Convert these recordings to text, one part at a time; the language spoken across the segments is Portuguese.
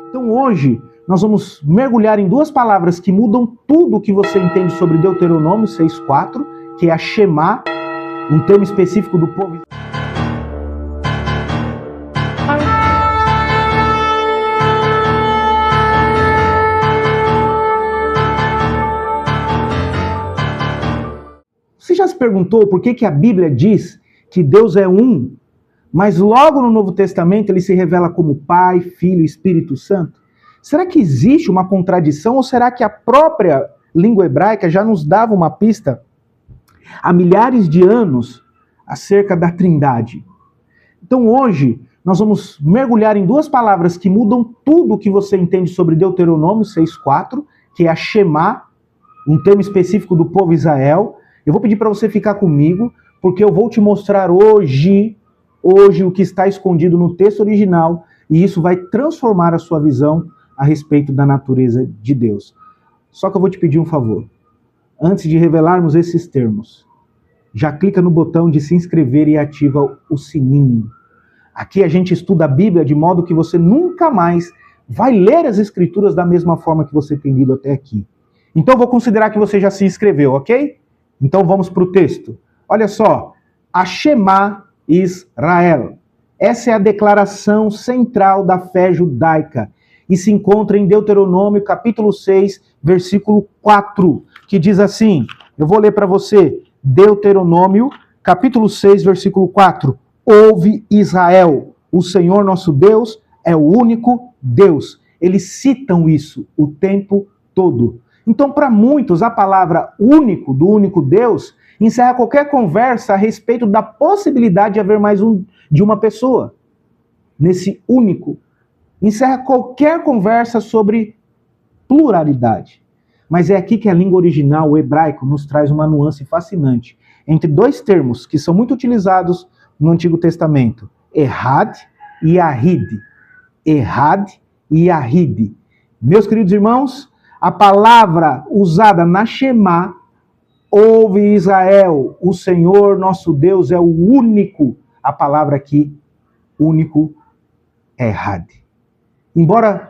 Então hoje nós vamos mergulhar em duas palavras que mudam tudo o que você entende sobre Deuteronômio 6:4, que é a Shema, um termo específico do povo. Você já se perguntou por que a Bíblia diz que Deus é um, mas logo no Novo Testamento ele se revela como Pai, Filho e Espírito Santo? Será que existe uma contradição ou será que a própria língua hebraica já nos dava uma pista há milhares de anos acerca da Trindade? Então hoje nós vamos mergulhar em duas palavras que mudam tudo o que você entende sobre Deuteronômio 6:4, que é a Shema, um termo específico do povo Israel. Eu vou pedir para você ficar comigo, porque eu vou te mostrar hoje o que está escondido no texto original, e isso vai transformar a sua visão a respeito da natureza de Deus. Só que eu vou te pedir um favor. Antes de revelarmos esses termos, já clica no botão de se inscrever e ativa o sininho. Aqui a gente estuda a Bíblia de modo que você nunca mais vai ler as Escrituras da mesma forma que você tem lido até aqui. Então eu vou considerar que você já se inscreveu, ok? Então vamos para o texto. Olha só, a Shema Israel. Essa é a declaração central da fé judaica e se encontra em Deuteronômio capítulo 6, versículo 4, que diz assim, eu vou ler para você, Deuteronômio capítulo 6, versículo 4. Ouve Israel, o Senhor nosso Deus é o único Deus. Eles citam isso o tempo todo. Então, para muitos, a palavra único, do único Deus, encerra qualquer conversa a respeito da possibilidade de haver mais de uma pessoa. Nesse único. Encerra qualquer conversa sobre pluralidade. Mas é aqui que a língua original, o hebraico, nos traz uma nuance fascinante entre dois termos que são muito utilizados no Antigo Testamento. Errad e Ahid. Errad e Ahid. Meus queridos irmãos, a palavra usada na Shema, ouve Israel, o Senhor nosso Deus é o único. A palavra aqui, único, é Errad. Embora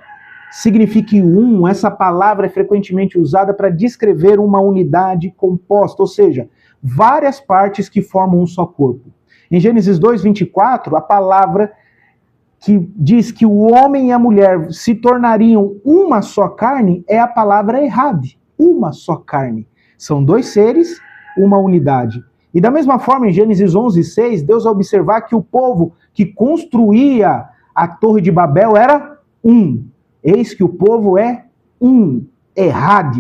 signifique um, essa palavra é frequentemente usada para descrever uma unidade composta, ou seja, várias partes que formam um só corpo. Em Gênesis 2:24, a palavra que diz que o homem e a mulher se tornariam uma só carne é a palavra Errad, uma só carne. São dois seres, uma unidade. E da mesma forma, em Gênesis 11:6, Deus vai observar que o povo que construía a Torre de Babel era um. Eis que o povo é um, Errad.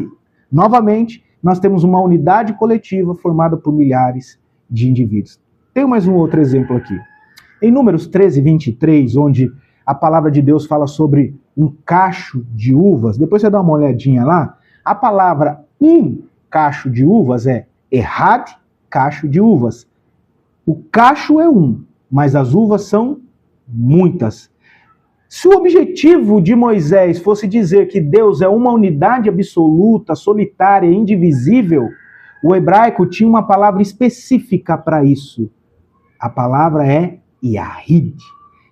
Novamente, nós temos uma unidade coletiva formada por milhares de indivíduos. Tenho mais um outro exemplo aqui. Em Números 13:23, onde a palavra de Deus fala sobre um cacho de uvas, depois você dá uma olhadinha lá, a palavra um cacho de uvas é Errad, cacho de uvas. O cacho é um, mas as uvas são muitas. Se o objetivo de Moisés fosse dizer que Deus é uma unidade absoluta, solitária, indivisível, o hebraico tinha uma palavra específica para isso. A palavra é Yahid.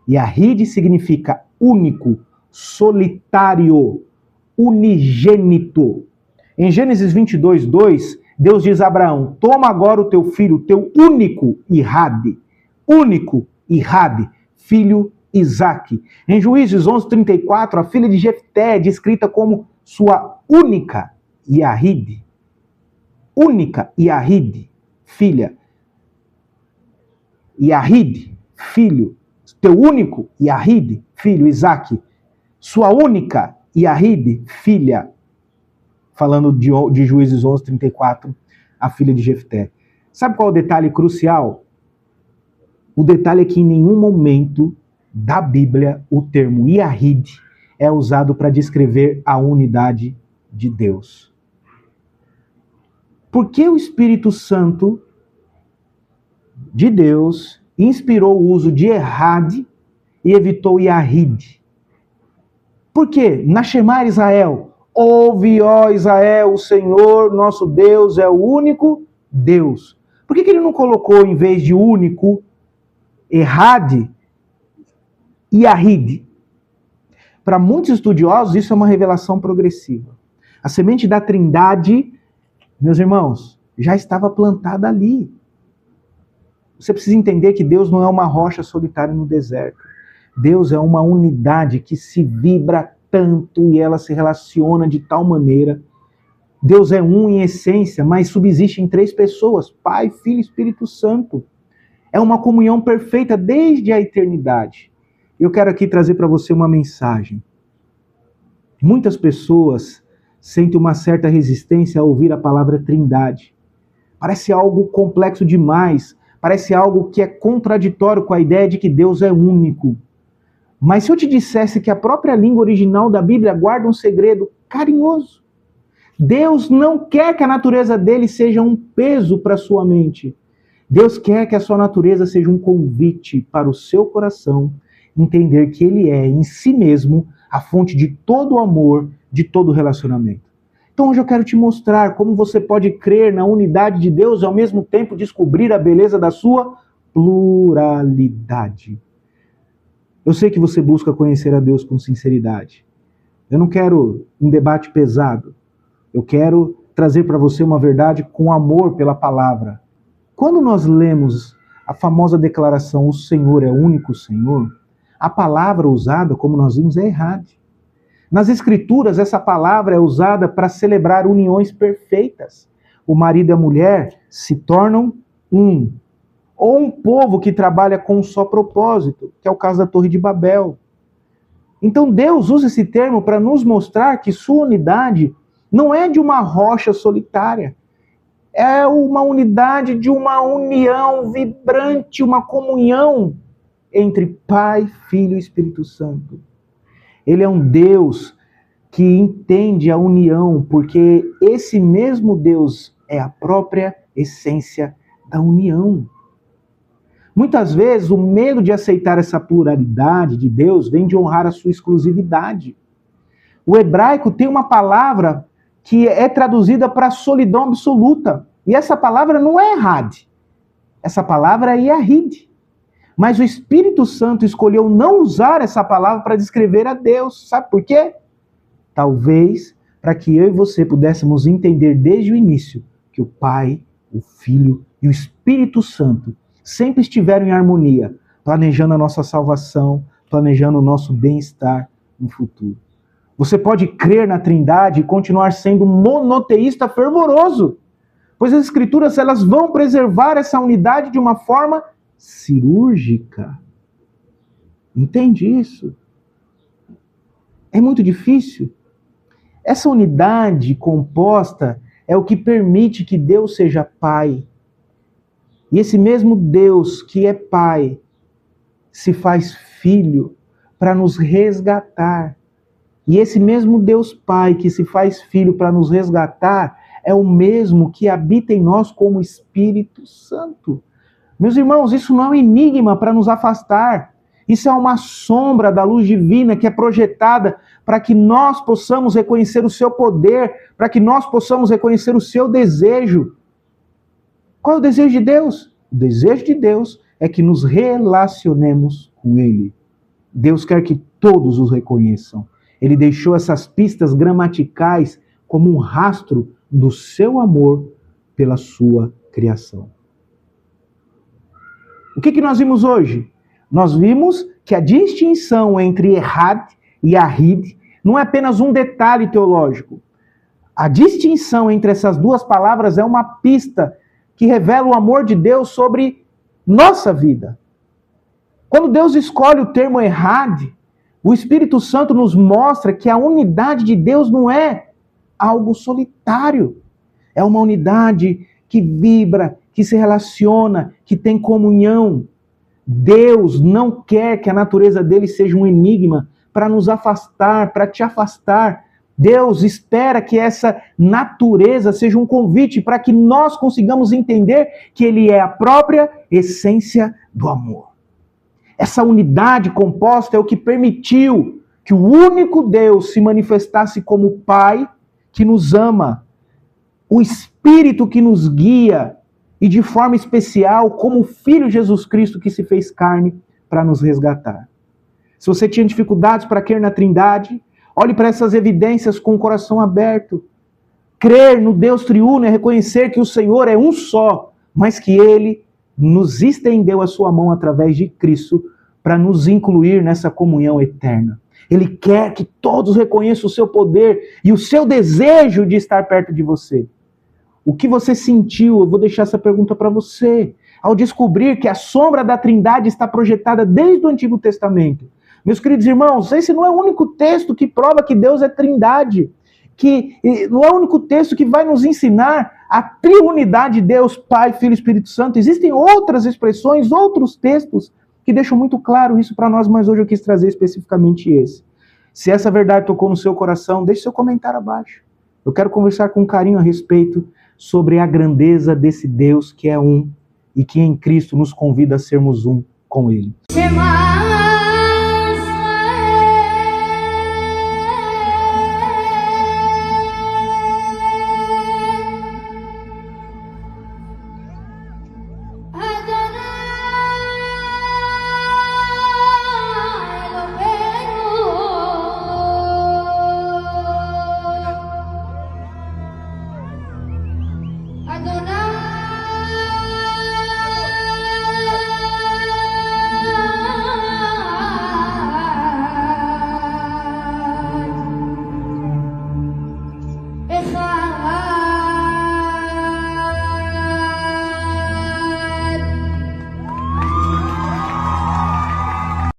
Yahid significa único, solitário, unigênito. Em Gênesis 22:2, Deus diz a Abraão, toma agora o teu filho, teu único Irad, filho Isaque. Em Juízes 11:34, a filha de Jefté é descrita como sua única Yahid. Única Yahid, filha. Yahid, filho. Teu único Yahid, filho Isaque. Sua única Yahid, filha. Falando de Juízes 11:34, a filha de Jefté. Sabe qual é o detalhe crucial? O detalhe é que em nenhum momento da Bíblia o termo Yahid é usado para descrever a unidade de Deus. Por que o Espírito Santo de Deus inspirou o uso de Errad e evitou Yahid? Por quê? Na Shema Israel, ouve, ó Israel, o Senhor nosso Deus é o único Deus. Por que ele não colocou, em vez de único, Errad, Yahid. Para muitos estudiosos, isso é uma revelação progressiva. A semente da Trindade, meus irmãos, já estava plantada ali. Você precisa entender que Deus não é uma rocha solitária no deserto. Deus é uma unidade que se vibra tanto e ela se relaciona de tal maneira. Deus é um em essência, mas subsiste em 3 pessoas: Pai, Filho e Espírito Santo. É uma comunhão perfeita desde a eternidade. Eu quero aqui trazer para você uma mensagem. Muitas pessoas sentem uma certa resistência a ouvir a palavra Trindade. Parece algo complexo demais, parece algo que é contraditório com a ideia de que Deus é único. Mas se eu te dissesse que a própria língua original da Bíblia guarda um segredo carinhoso, Deus não quer que a natureza dele seja um peso para a sua mente. Deus quer que a sua natureza seja um convite para o seu coração entender que ele é, em si mesmo, a fonte de todo o amor, de todo o relacionamento. Então hoje eu quero te mostrar como você pode crer na unidade de Deus e ao mesmo tempo descobrir a beleza da sua pluralidade. Eu sei que você busca conhecer a Deus com sinceridade. Eu não quero um debate pesado. Eu quero trazer para você uma verdade com amor pela palavra. Quando nós lemos a famosa declaração, o Senhor é o único Senhor, a palavra usada, como nós vimos, é errada. Nas Escrituras, essa palavra é usada para celebrar uniões perfeitas. O marido e a mulher se tornam um. Ou um povo que trabalha com um só propósito, que é o caso da Torre de Babel. Então Deus usa esse termo para nos mostrar que sua unidade não é de uma rocha solitária. É uma unidade de uma união vibrante, uma comunhão entre Pai, Filho e Espírito Santo. Ele é um Deus que entende a união, porque esse mesmo Deus é a própria essência da união. Muitas vezes o medo de aceitar essa pluralidade de Deus vem de honrar a sua exclusividade. O hebraico tem uma palavra que é traduzida para solidão absoluta. E essa palavra não é errad. Essa palavra é yahid. Mas o Espírito Santo escolheu não usar essa palavra para descrever a Deus. Sabe por quê? Talvez para que eu e você pudéssemos entender desde o início que o Pai, o Filho e o Espírito Santo sempre estiveram em harmonia, planejando a nossa salvação, planejando o nosso bem-estar no futuro. Você pode crer na Trindade e continuar sendo monoteísta fervoroso, pois as Escrituras elas vão preservar essa unidade de uma forma cirúrgica. Entende isso? É muito difícil. Essa unidade composta é o que permite que Deus seja Pai. E esse mesmo Deus que é Pai se faz Filho para nos resgatar. E esse mesmo Deus Pai que se faz Filho para nos resgatar é o mesmo que habita em nós como Espírito Santo. Meus irmãos, isso não é um enigma para nos afastar. Isso é uma sombra da luz divina que é projetada para que nós possamos reconhecer o seu poder, para que nós possamos reconhecer o seu desejo. Qual é o desejo de Deus? O desejo de Deus é que nos relacionemos com Ele. Deus quer que todos os reconheçam. Ele deixou essas pistas gramaticais como um rastro do seu amor pela sua criação. O que nós vimos hoje? Nós vimos que a distinção entre errad e ahid não é apenas um detalhe teológico. A distinção entre essas duas palavras é uma pista que revela o amor de Deus sobre nossa vida. Quando Deus escolhe o termo errad, o Espírito Santo nos mostra que a unidade de Deus não é algo solitário. É uma unidade que vibra, que se relaciona, que tem comunhão. Deus não quer que a natureza dele seja um enigma para nos afastar, para te afastar. Deus espera que essa natureza seja um convite para que nós consigamos entender que ele é a própria essência do amor. Essa unidade composta é o que permitiu que o único Deus se manifestasse como Pai que nos ama, o Espírito que nos guia e de forma especial como o Filho Jesus Cristo que se fez carne para nos resgatar. Se você tinha dificuldades para crer na Trindade, olhe para essas evidências com o coração aberto. Crer no Deus triuno é reconhecer que o Senhor é um só, mas que Ele nos estendeu a sua mão através de Cristo para nos incluir nessa comunhão eterna. Ele quer que todos reconheçam o seu poder e o seu desejo de estar perto de você. O que você sentiu? Eu vou deixar essa pergunta para você. Ao descobrir que a sombra da Trindade está projetada desde o Antigo Testamento. Meus queridos irmãos, esse não é o único texto que prova que Deus é Trindade. Que não é o único texto que vai nos ensinar a triunidade de Deus, Pai, Filho e Espírito Santo. Existem outras expressões, outros textos que deixam muito claro isso para nós, mas hoje eu quis trazer especificamente esse. Se essa verdade tocou no seu coração, deixe seu comentário abaixo. Eu quero conversar com carinho a respeito sobre a grandeza desse Deus que é um e que em Cristo nos convida a sermos um com Ele. Adonai.